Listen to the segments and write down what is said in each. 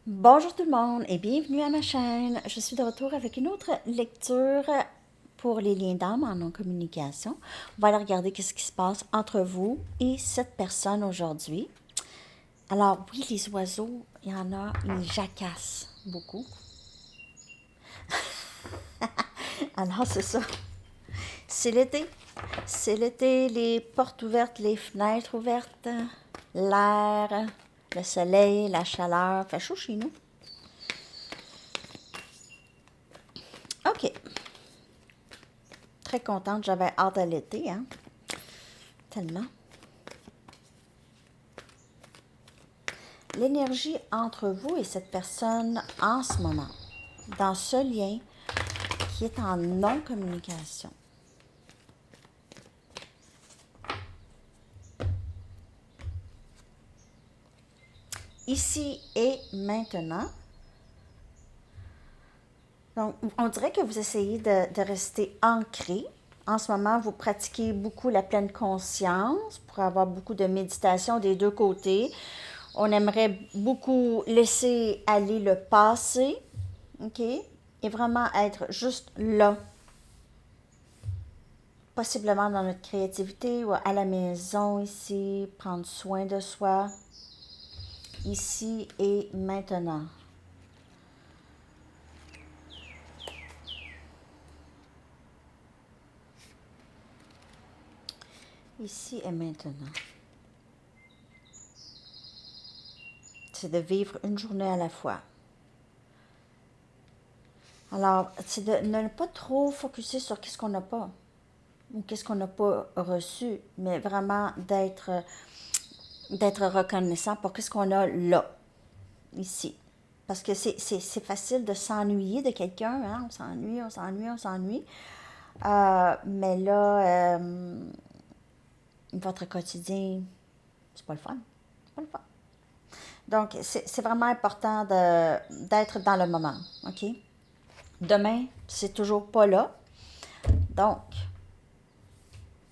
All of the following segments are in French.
Bonjour tout le monde et bienvenue à ma chaîne. Je suis de retour avec une autre lecture pour les liens d'âme en non-communication. On va aller regarder qu'est-ce qui se passe entre vous et cette personne aujourd'hui. Alors oui, les oiseaux, il y en a, ils jacassent beaucoup. Alors c'est ça. C'est l'été. C'est l'été, les portes ouvertes, les fenêtres ouvertes, l'air, le soleil, la chaleur. Fait chaud chez nous. OK. Très contente, j'avais hâte à l'été, hein. Tellement. L'énergie entre vous et cette personne en ce moment, dans ce lien qui est en non-communication. Ici et maintenant. Donc, on dirait que vous essayez de rester ancré. En ce moment, vous pratiquez beaucoup la pleine conscience pour avoir beaucoup de méditation des deux côtés. On aimerait beaucoup laisser aller le passé, OK? Et vraiment être juste là, possiblement dans notre créativité ou à la maison ici, prendre soin de soi, ici et maintenant. Ici et maintenant. C'est de vivre une journée à la fois. Alors, c'est de ne pas trop focuser sur qu'est-ce qu'on n'a pas ou qu'est-ce qu'on n'a pas reçu, mais vraiment d'être reconnaissant pour qu'est-ce qu'on a là, ici. Parce que c'est facile de s'ennuyer de quelqu'un, hein? On s'ennuie, on s'ennuie, on s'ennuie. Mais là, votre quotidien, c'est pas le fun. C'est pas le fun. Donc, c'est vraiment important d'être dans le moment, OK? Demain, c'est toujours pas là. Donc,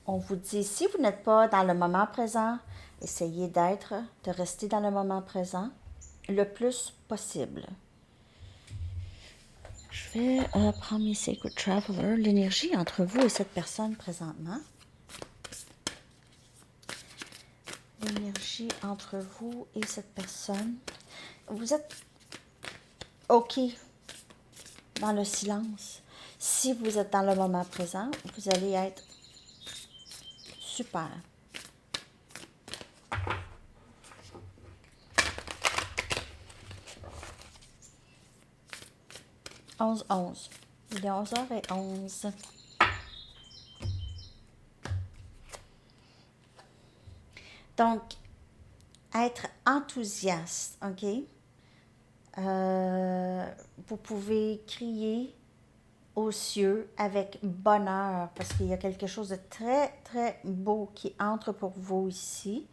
on vous dit, si vous n'êtes pas dans le moment présent, essayez de rester dans le moment présent le plus possible. Je vais prendre mes Sacred Traveler, l'énergie entre vous et cette personne présentement. L'énergie entre vous et cette personne. Vous êtes OK dans le silence. Si vous êtes dans le moment présent, vous allez être super. 11h11. Il est 11h11. Donc, être enthousiaste, OK? Vous pouvez crier aux cieux avec bonheur parce qu'il y a quelque chose de très, très beau qui entre pour vous ici.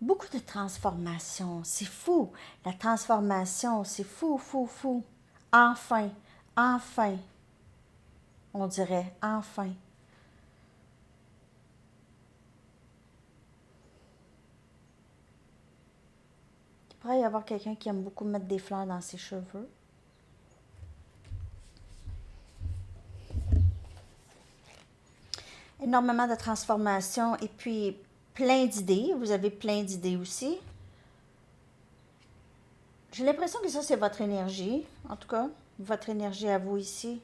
Beaucoup de transformation, c'est fou. La transformation, c'est fou, fou, fou. Enfin, enfin, on dirait, enfin. Il pourrait y avoir quelqu'un qui aime beaucoup mettre des fleurs dans ses cheveux. Énormément de transformation et puis plein d'idées. Vous avez plein d'idées aussi. J'ai l'impression que ça, c'est votre énergie, en tout cas, votre énergie à vous ici.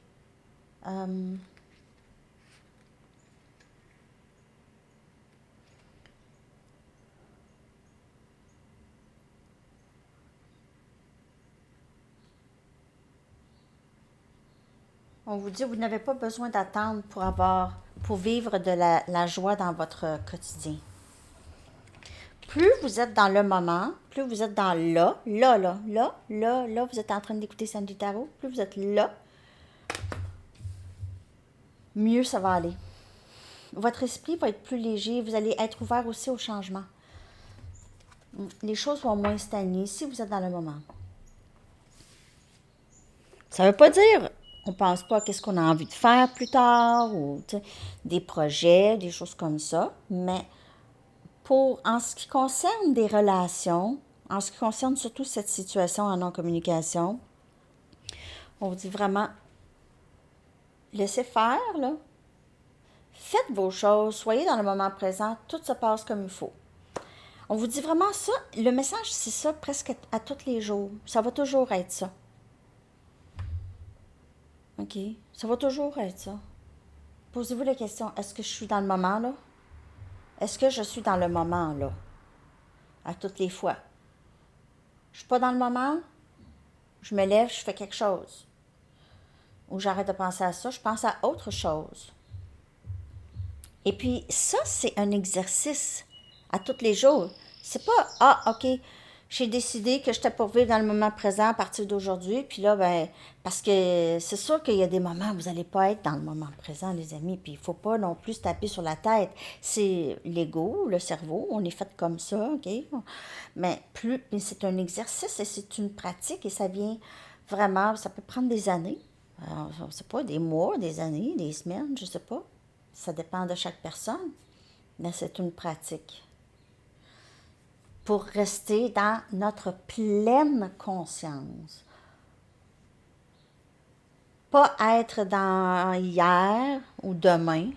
Euh, on vous dit, vous n'avez pas besoin d'attendre pour vivre de la joie dans votre quotidien. Plus vous êtes dans le moment, plus vous êtes dans là, vous êtes en train d'écouter Sandy Tarot, plus vous êtes là, mieux ça va aller. Votre esprit va être plus léger, vous allez être ouvert aussi au changement. Les choses vont moins stagner si vous êtes dans le moment. Ça ne veut pas dire on ne pense pas à ce qu'on a envie de faire plus tard ou des projets, des choses comme ça, mais en ce qui concerne des relations, En ce qui concerne surtout cette situation en non-communication, on vous dit vraiment, laissez faire, là. Faites vos choses, soyez dans le moment présent, tout se passe comme il faut. On vous dit vraiment ça, le message, c'est ça presque à tous les jours. Ça va toujours être ça. OK? Ça va toujours être ça. Posez-vous la question, est-ce que je suis dans le moment, là? Est-ce que je suis dans le moment, là? À toutes les fois. Je suis pas dans le moment, je me lève, je fais quelque chose. Ou j'arrête de penser à ça, je pense à autre chose. Et puis, ça, c'est un exercice à tous les jours. C'est pas, ah, OK, j'ai décidé que j'étais pour vivre dans le moment présent à partir d'aujourd'hui. Puis là, ben, parce que c'est sûr qu'il y a des moments où vous n'allez pas être dans le moment présent, les amis. Puis il faut pas non plus se taper sur la tête. C'est l'ego, le cerveau, on est fait comme ça, OK? Mais c'est un exercice et c'est une pratique et ça vient vraiment, ça peut prendre des années. Alors, je sais pas, des mois, des années, des semaines, je sais pas. Ça dépend de chaque personne, mais c'est une pratique pour rester dans notre pleine conscience. Pas être dans hier ou demain,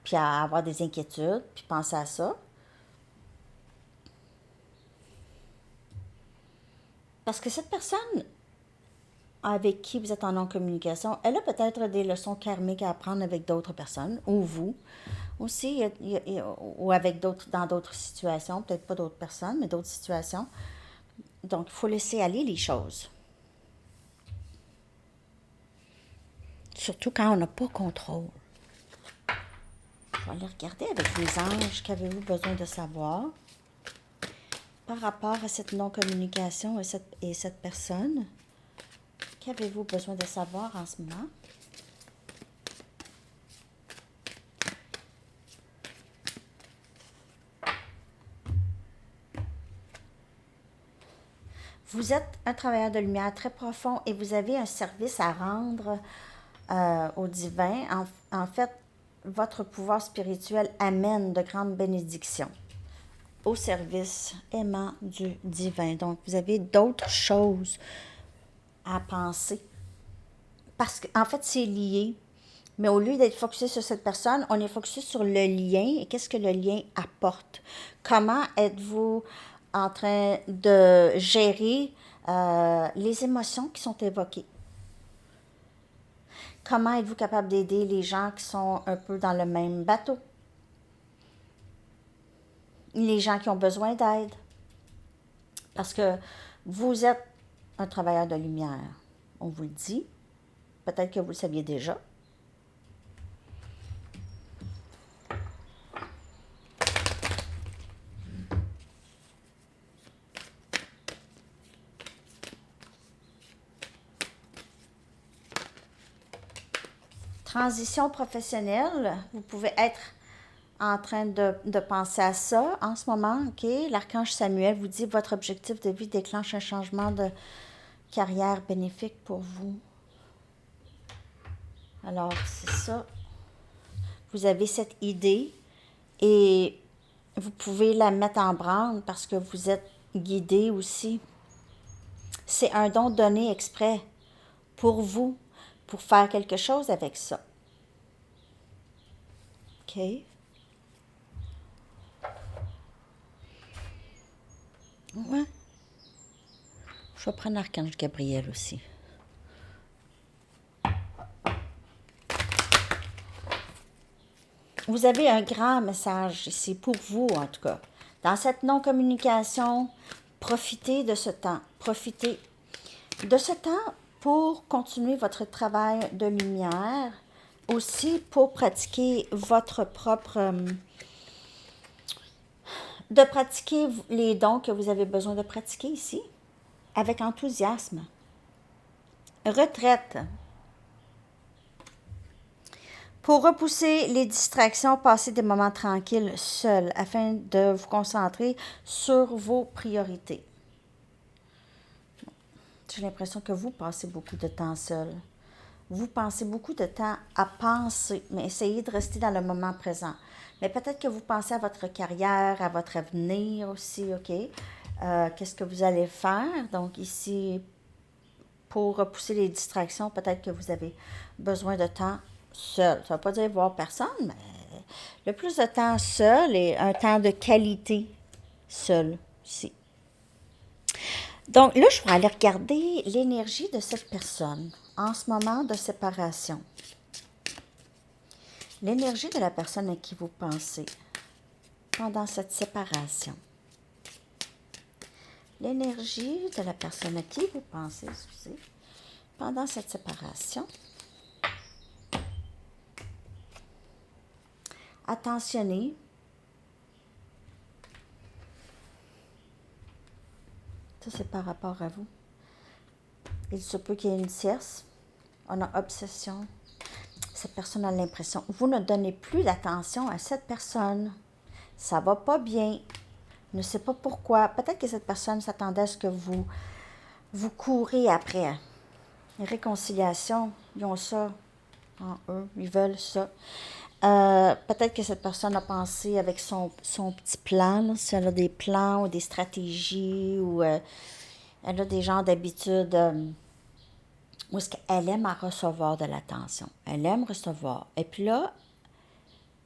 puis à avoir des inquiétudes, puis penser à ça. Parce que cette personne avec qui vous êtes en non-communication, elle a peut-être des leçons karmiques à apprendre avec d'autres personnes, ou vous aussi, ou avec d'autres, dans d'autres situations, peut-être pas d'autres personnes, mais d'autres situations. Donc, il faut laisser aller les choses. Surtout quand on n'a pas contrôle. Je vais aller regarder avec les anges, qu'avez-vous besoin de savoir par rapport à cette non-communication et cette personne. Qu'avez-vous besoin de savoir en ce moment? Vous êtes un travailleur de lumière très profond et vous avez un service à rendre au divin. En fait, votre pouvoir spirituel amène de grandes bénédictions au service aimant du divin. Donc, vous avez d'autres choses à penser. Parce qu'en fait, c'est lié. Mais au lieu d'être focusé sur cette personne, on est focusé sur le lien et qu'est-ce que le lien apporte. Comment êtes-vous en train de gérer les émotions qui sont évoquées? Comment êtes-vous capable d'aider les gens qui sont un peu dans le même bateau? Les gens qui ont besoin d'aide? Parce que vous êtes un travailleur de lumière. On vous le dit. Peut-être que vous le saviez déjà. Transition professionnelle, vous pouvez être en train de penser à ça en ce moment, OK? L'archange Samuel vous dit votre objectif de vie déclenche un changement de carrière bénéfique pour vous. Alors, c'est ça. Vous avez cette idée et vous pouvez la mettre en branle parce que vous êtes guidé aussi. C'est un don donné exprès pour vous, pour faire quelque chose avec ça. OK? Ouais. Je vais prendre l'archange Gabriel aussi. Vous avez un grand message ici, pour vous en tout cas. Dans cette non-communication, profitez de ce temps. Profitez de ce temps pour continuer votre travail de lumière. Aussi pour pratiquer votre propre... de pratiquer les dons que vous avez besoin de pratiquer ici, avec enthousiasme. Retraite. Pour repousser les distractions, passez des moments tranquilles seuls afin de vous concentrer sur vos priorités. J'ai l'impression que vous passez beaucoup de temps seul. Vous passez beaucoup de temps à penser, mais essayez de rester dans le moment présent. Mais peut-être que vous pensez à votre carrière, à votre avenir aussi, OK? Qu'est-ce que vous allez faire? Donc ici, pour repousser les distractions, peut-être que vous avez besoin de temps seul. Ça ne veut pas dire voir personne, mais le plus de temps seul et un temps de qualité seul ici. Donc là, je vais aller regarder l'énergie de cette personne en ce moment de séparation. L'énergie de la personne à qui vous pensez pendant cette séparation. L'énergie de la personne à qui vous pensez, excusez, pendant cette séparation. Attentionnez. Ça, c'est par rapport à vous. Il se peut qu'il y ait une tierce. On a obsession. Cette personne a l'impression. Vous ne donnez plus d'attention à cette personne. Ça va pas bien. Ne sais pas pourquoi. Peut-être que cette personne s'attendait à ce que vous courez après. Réconciliation, ils ont ça en eux. Ils veulent ça. Peut-être que cette personne a pensé avec son petit plan, là, si elle a des plans ou des stratégies ou elle a des genres d'habitudes où est-ce qu'elle aime à recevoir de l'attention. Elle aime recevoir. Et puis là,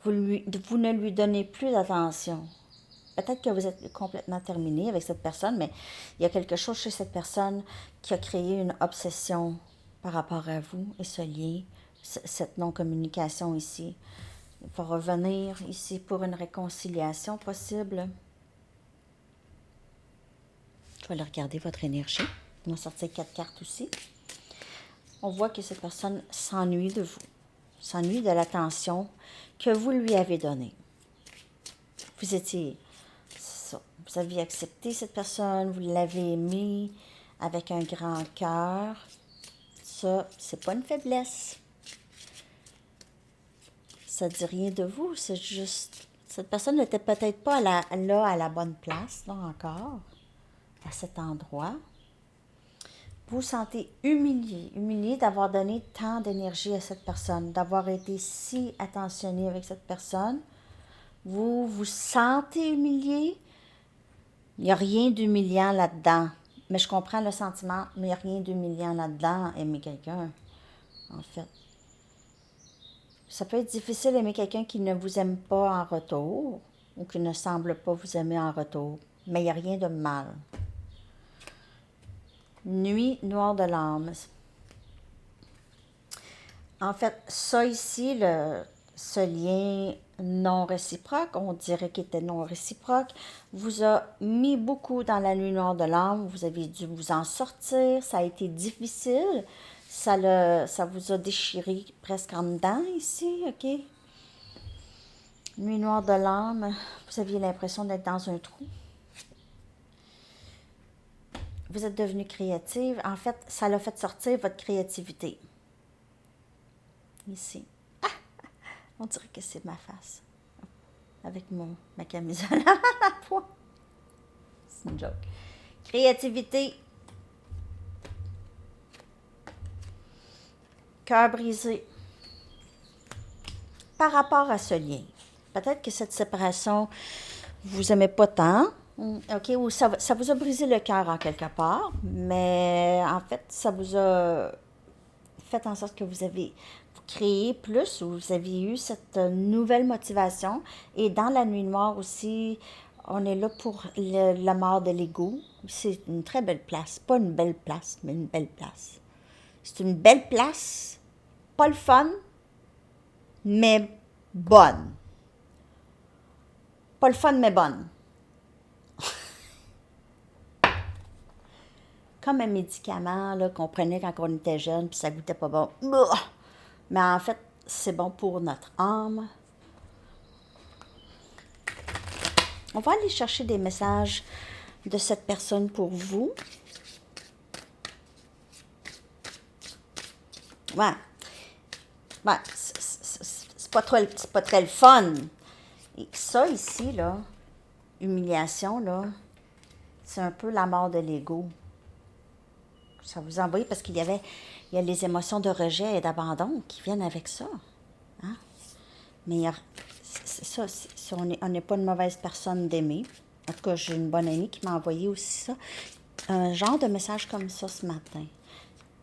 vous ne lui donnez plus d'attention. Peut-être que vous êtes complètement terminé avec cette personne, mais il y a quelque chose chez cette personne qui a créé une obsession par rapport à vous et ce lien, cette non-communication ici. Il va revenir ici pour une réconciliation possible. Je vais aller regarder votre énergie. On va sortir 4 cartes aussi. On voit que cette personne s'ennuie de vous, s'ennuie de l'attention que vous lui avez donnée. Vous étiez, c'est ça, vous aviez accepté cette personne, vous l'avez aimée avec un grand cœur. Ça, c'est pas une faiblesse. Ça dit rien de vous, c'est juste... Cette personne n'était peut-être pas là à la bonne place, là encore, à cet endroit. Vous vous sentez humilié d'avoir donné tant d'énergie à cette personne, d'avoir été si attentionné avec cette personne. Vous vous sentez humilié. Il n'y a rien d'humiliant là-dedans. Mais je comprends le sentiment, mais il n'y a rien d'humiliant là-dedans, aimer quelqu'un, en fait. Ça peut être difficile d'aimer quelqu'un qui ne vous aime pas en retour ou qui ne semble pas vous aimer en retour. Mais il n'y a rien de mal. Nuit noire de l'âme. En fait, ça ici, ce lien non réciproque, on dirait qu'il était non réciproque, vous a mis beaucoup dans la nuit noire de l'âme. Vous avez dû vous en sortir. Ça a été difficile. Ça vous a déchiré presque en dedans ici, OK? Nuit noire de l'âme, vous aviez l'impression d'être dans un trou. Vous êtes devenue créative. En fait, ça l'a fait sortir votre créativité. Ici. Ah! On dirait que c'est ma face. Avec ma camisole à poids. C'est une joke. Créativité. Cœur brisé. Par rapport à ce lien. Peut-être que cette séparation, vous n'aimez pas tant. OK, ou ça vous a brisé le cœur en quelque part, mais en fait, ça vous a fait en sorte que vous créé plus, ou vous avez eu cette nouvelle motivation. Et dans la nuit noire aussi, on est là pour la mort de l'ego. C'est une très belle place. Pas une belle place, mais une belle place. C'est une belle place, pas le fun, mais bonne. Pas le fun, mais bonne. Comme un médicament là, qu'on prenait quand on était jeune, puis ça goûtait pas bon. Mais en fait, c'est bon pour notre âme. On va aller chercher des messages de cette personne pour vous. Ouais. Ouais, c'est pas très le fun. Et ça ici, là, humiliation, là, c'est un peu la mort de l'ego. Ça vous envoie parce il y a les émotions de rejet et d'abandon qui viennent avec ça. Hein? Mais c'est ça, on n'est pas une mauvaise personne d'aimer. En tout cas, j'ai une bonne amie qui m'a envoyé aussi ça. Un genre de message comme ça ce matin.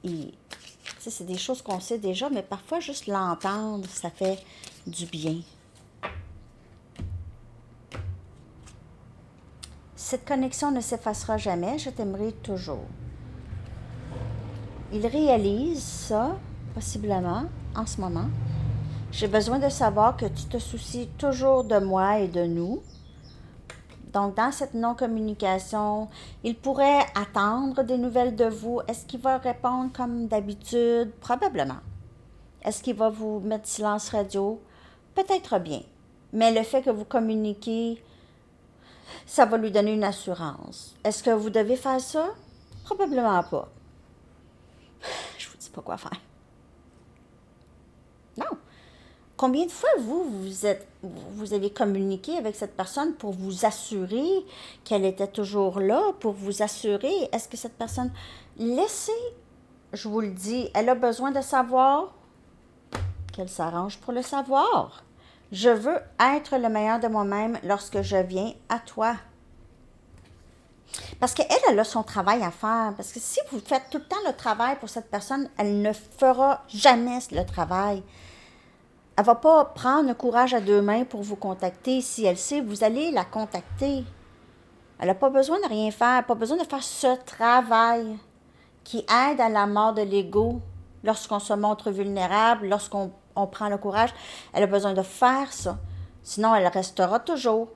Et, tu sais, c'est des choses qu'on sait déjà, mais parfois, juste l'entendre, ça fait du bien. Cette connexion ne s'effacera jamais, je t'aimerai toujours. Il réalise ça, possiblement, en ce moment. J'ai besoin de savoir que tu te soucies toujours de moi et de nous. Donc, dans cette non-communication, il pourrait attendre des nouvelles de vous. Est-ce qu'il va répondre comme d'habitude? Probablement. Est-ce qu'il va vous mettre silence radio? Peut-être bien. Mais le fait que vous communiquez, ça va lui donner une assurance. Est-ce que vous devez faire ça? Probablement pas. Je vous dis pas quoi faire. Non. Combien de fois vous avez communiqué avec cette personne pour vous assurer qu'elle était toujours là, pour vous assurer, est-ce que cette personne, laissez, je vous le dis, elle a besoin de savoir qu'elle s'arrange pour le savoir. Je veux être le meilleur de moi-même lorsque je viens à toi. Parce qu'elle, elle a son travail à faire. Parce que si vous faites tout le temps le travail pour cette personne, elle ne fera jamais le travail. Elle ne va pas prendre le courage à deux mains pour vous contacter. Si elle sait, vous allez la contacter. Elle n'a pas besoin de rien faire, pas besoin de faire ce travail qui aide à la mort de l'ego lorsqu'on se montre vulnérable, lorsqu'on prend le courage. Elle a besoin de faire ça. Sinon, elle restera toujours.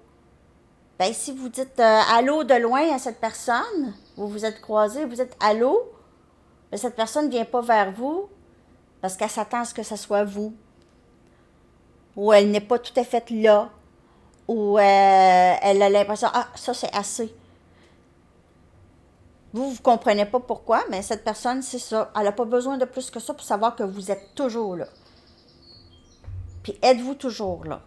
Ben, si vous dites allô de loin à cette personne, vous vous êtes croisés, vous êtes allô, ben, cette personne ne vient pas vers vous parce qu'elle s'attend à ce que ce soit vous. Ou elle n'est pas tout à fait là. Ou elle a l'impression, ah, ça c'est assez. Vous ne comprenez pas pourquoi, mais cette personne, c'est ça. Elle n'a pas besoin de plus que ça pour savoir que vous êtes toujours là. Puis êtes-vous toujours là?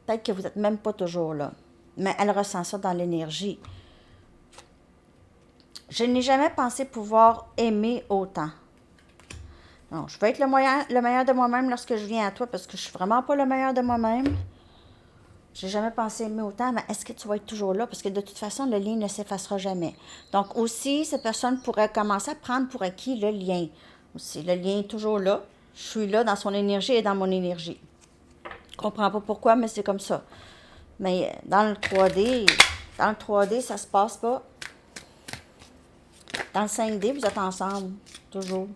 Peut-être que vous n'êtes même pas toujours là. Mais elle ressent ça dans l'énergie. Je n'ai jamais pensé pouvoir aimer autant. Non, je veux être le meilleur de moi-même lorsque je viens à toi parce que je suis vraiment pas le meilleur de moi-même. J'ai jamais pensé aimer autant, mais est-ce que tu vas être toujours là? Parce que de toute façon, le lien ne s'effacera jamais. Donc aussi, cette personne pourrait commencer à prendre pour acquis le lien. Aussi, le lien est toujours là. Je suis là dans son énergie et dans mon énergie. Je comprends pas pourquoi, mais c'est comme ça. Mais dans le 3D, ça se passe pas. Dans le 5D, vous êtes ensemble, toujours.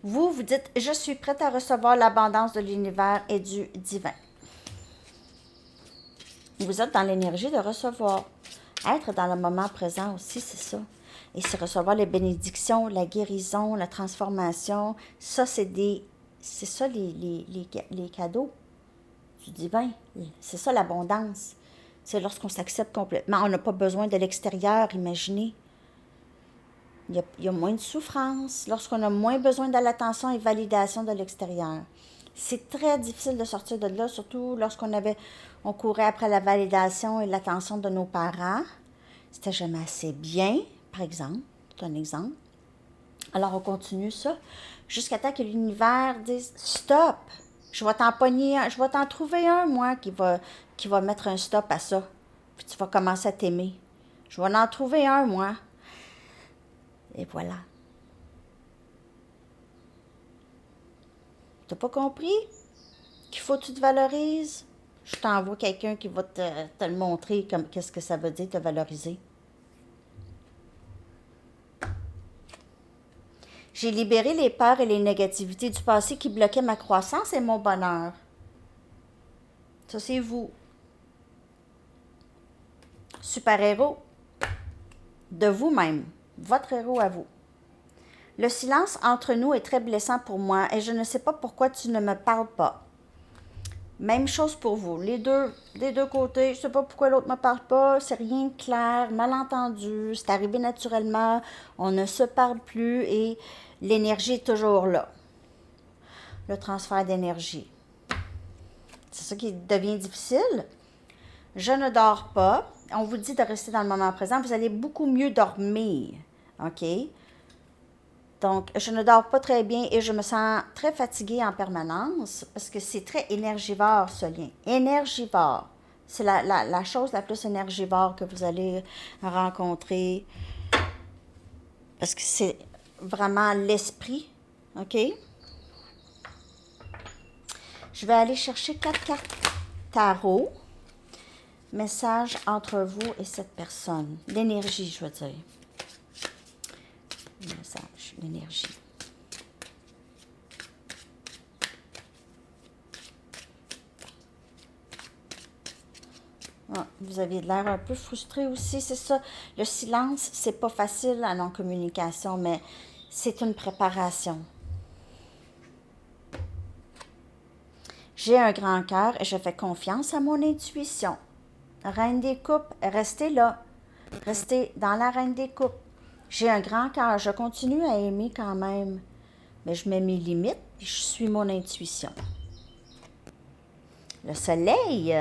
Vous dites, je suis prête à recevoir l'abondance de l'univers et du divin. Vous êtes dans l'énergie de recevoir. Être dans le moment présent aussi, c'est ça. Et c'est recevoir les bénédictions, la guérison, la transformation. Ça, c'est ça les cadeaux du divin. C'est ça l'abondance. C'est lorsqu'on s'accepte complètement. On n'a pas besoin de l'extérieur, imaginez. Il y a moins de souffrance lorsqu'on a moins besoin de l'attention et validation de l'extérieur. C'est très difficile de sortir de là, surtout on courait après la validation et l'attention de nos parents. C'était jamais assez bien, par exemple. C'est un exemple. Alors, on continue ça jusqu'à temps que l'univers dise stop. Je vais t'en pogner un, je vais t'en trouver un, moi, qui va mettre un stop à ça. Puis tu vas commencer à t'aimer. Je vais en trouver un, moi. Et voilà. T'as pas compris qu'il faut que tu te valorises? Je t'envoie quelqu'un qui va te le montrer comme qu'est-ce que ça veut dire te valoriser. J'ai libéré les peurs et les négativités du passé qui bloquaient ma croissance et mon bonheur. Ça, c'est vous. Super-héros de vous-même. Votre héros à vous. Le silence entre nous est très blessant pour moi et je ne sais pas pourquoi tu ne me parles pas. Même chose pour vous. Les deux côtés, je ne sais pas pourquoi l'autre ne me parle pas, c'est rien de clair, malentendu, c'est arrivé naturellement, on ne se parle plus et l'énergie est toujours là. Le transfert d'énergie. C'est ça qui devient difficile. Je ne dors pas. On vous dit de rester dans le moment présent. Vous allez beaucoup mieux dormir. OK? Donc, je ne dors pas très bien et je me sens très fatiguée en permanence parce que c'est très énergivore, ce lien. Énergivore. C'est la chose la plus énergivore que vous allez rencontrer. Parce que c'est vraiment l'esprit. OK? Je vais aller chercher 4 cartes tarot. Message entre vous et cette personne. L'énergie, je veux dire. Message, l'énergie. Ah, vous aviez l'air un peu frustré aussi, c'est ça. Le silence, c'est pas facile en non-communication, mais c'est une préparation. J'ai un grand cœur et je fais confiance à mon intuition. Reine des coupes, restez là. Restez dans la reine des coupes. J'ai un grand cœur, je continue à aimer quand même, mais je mets mes limites et je suis mon intuition. Le soleil,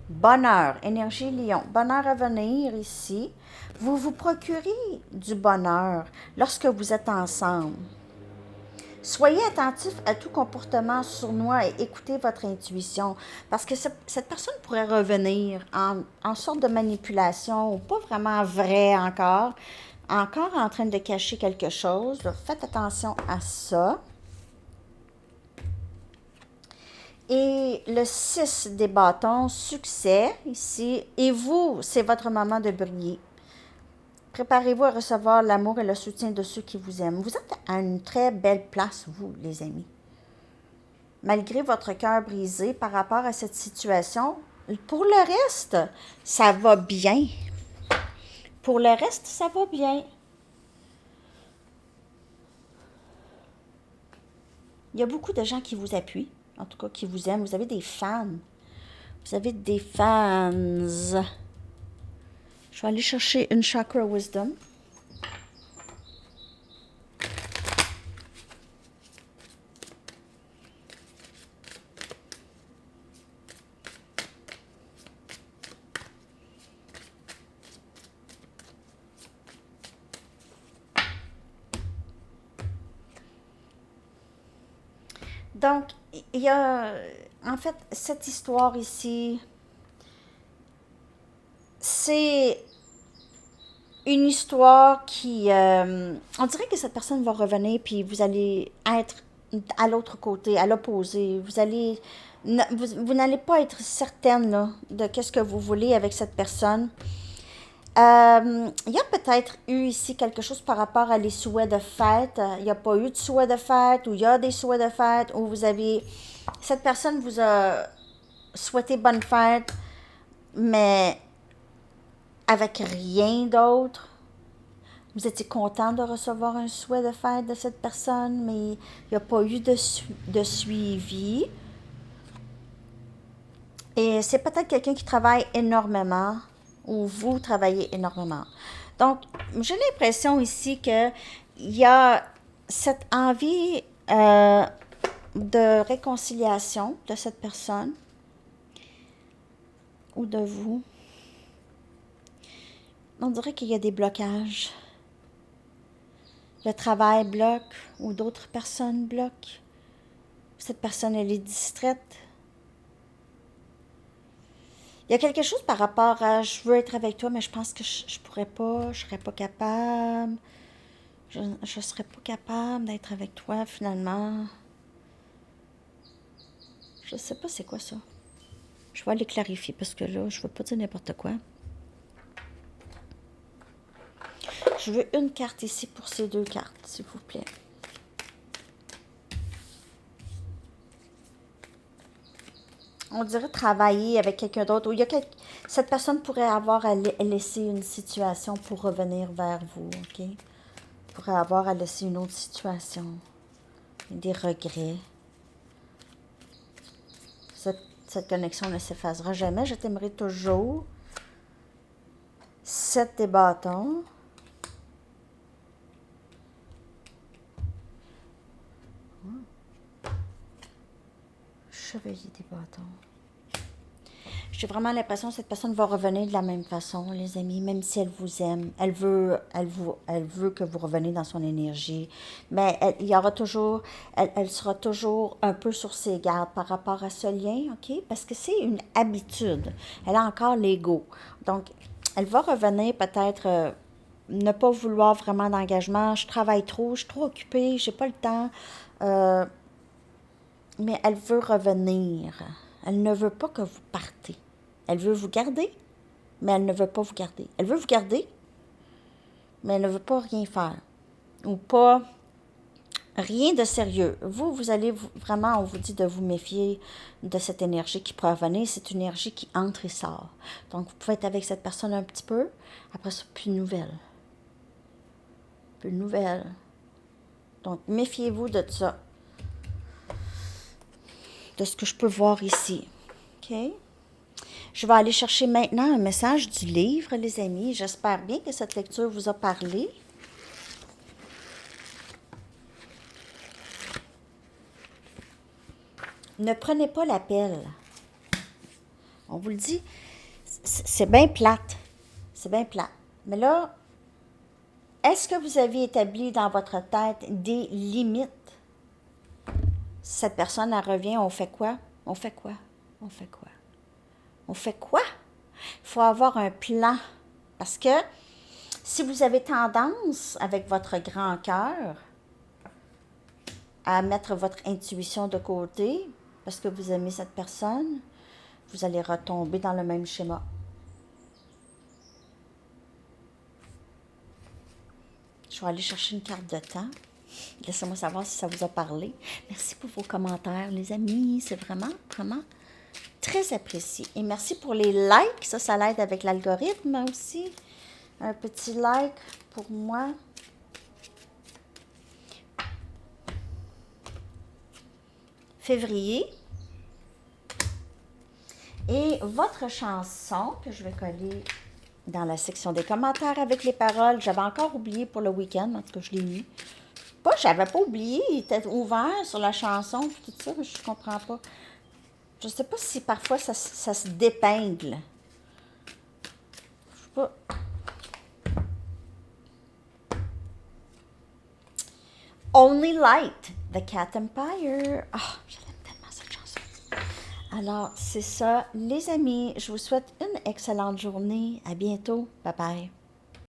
bonheur, énergie lion, bonheur à venir ici. Vous vous procurez du bonheur lorsque vous êtes ensemble. Soyez attentif à tout comportement sournois et écoutez votre intuition parce que cette personne pourrait revenir en sorte de manipulation ou pas vraiment vrai encore en train de cacher quelque chose. Faites attention à ça. Et le 6 des bâtons, succès ici. Et vous, c'est votre moment de briller. Préparez-vous à recevoir l'amour et le soutien de ceux qui vous aiment. Vous êtes à une très belle place, vous, les amis. Malgré votre cœur brisé par rapport à cette situation, pour le reste, ça va bien. Pour le reste, ça va bien. Il y a beaucoup de gens qui vous appuient, en tout cas qui vous aiment. Vous avez des fans. Vous avez des fans. Je vais aller chercher une chakra wisdom. Donc, il y a, en fait, cette histoire ici, c'est une histoire qui, on dirait que cette personne va revenir, puis vous allez être à l'autre côté, à l'opposé. Vous n'allez pas être certaine là, de qu'est-ce que vous voulez avec cette personne. Il y a peut-être eu ici quelque chose par rapport à les souhaits de fête. Il n'y a pas eu de souhaits de fête, ou il y a des souhaits de fête, où vous avez... Cette personne vous a souhaité bonne fête, mais avec rien d'autre. Vous étiez content de recevoir un souhait de fête de cette personne, mais il n'y a pas eu de suivi. Et c'est peut-être quelqu'un qui travaille énormément ou vous travaillez énormément. Donc, j'ai l'impression ici qu'il y a cette envie de réconciliation de cette personne ou de vous. On dirait qu'il y a des blocages. Le travail bloque ou d'autres personnes bloquent. Cette personne, elle est distraite. Il y a quelque chose par rapport à je veux être avec toi, mais je pense que je pourrais pas, je serais pas capable. Je serais pas capable d'être avec toi finalement. Je sais pas c'est quoi ça. Je vais aller clarifier parce que là, je veux pas dire n'importe quoi. Je veux une carte ici pour ces deux cartes, s'il vous plaît. On dirait travailler avec quelqu'un d'autre. Ou cette personne pourrait avoir à laisser une situation pour revenir vers vous, OK? Pourrait avoir à laisser une autre situation. Des regrets. Cette connexion ne s'effacera jamais. Je t'aimerai toujours. 7 des bâtons. Chevalier des bâtons. J'ai vraiment l'impression que cette personne va revenir de la même façon, les amis, même si elle vous aime. Elle veut que vous reveniez dans son énergie. Mais il y aura toujours, elle sera toujours un peu sur ses gardes par rapport à ce lien, OK? Parce que c'est une habitude. Elle a encore l'ego. Donc, elle va revenir peut-être ne pas vouloir vraiment d'engagement. Je travaille trop, je suis trop occupée, j'ai pas le temps. Euh, mais elle veut revenir. Elle ne veut pas que vous partez. Elle veut vous garder, mais elle ne veut pas vous garder. Elle veut vous garder, mais elle ne veut pas rien faire. Ou pas rien de sérieux. Vous allez vraiment, on vous dit de vous méfier de cette énergie qui pourrait venir. C'est une énergie qui entre et sort. Donc, vous pouvez être avec cette personne un petit peu. Après ça, plus de nouvelles. Plus de nouvelles. Donc, méfiez-vous de ça. De ce que je peux voir ici. OK? Je vais aller chercher maintenant un message du livre, les amis. J'espère bien que cette lecture vous a parlé. Ne prenez pas l'appel. On vous le dit, c'est bien plate. C'est bien plate. Mais là, est-ce que vous avez établi dans votre tête des limites? Si cette personne, elle revient, on fait quoi? On fait quoi? On fait quoi? On fait quoi? Il faut avoir un plan. Parce que si vous avez tendance, avec votre grand cœur, à mettre votre intuition de côté, parce que vous aimez cette personne, vous allez retomber dans le même schéma. Je vais aller chercher une carte de temps. Laissez-moi savoir si ça vous a parlé. Merci pour vos commentaires, les amis. C'est vraiment, vraiment très apprécié. Et merci pour les likes. Ça l'aide avec l'algorithme aussi. Un petit like pour moi. Février. Et votre chanson que je vais coller dans la section des commentaires avec les paroles. J'avais encore oublié pour le week-end, en tout cas je l'ai mis. J'avais pas oublié, il était ouvert sur la chanson, tout ça, mais je comprends pas. Je sais pas si parfois ça se dépingle. Je sais pas. Only Light, The Cat Empire. Ah, je l'aime tellement cette chanson. Alors, c'est ça, les amis. Je vous souhaite une excellente journée. À bientôt. Bye bye.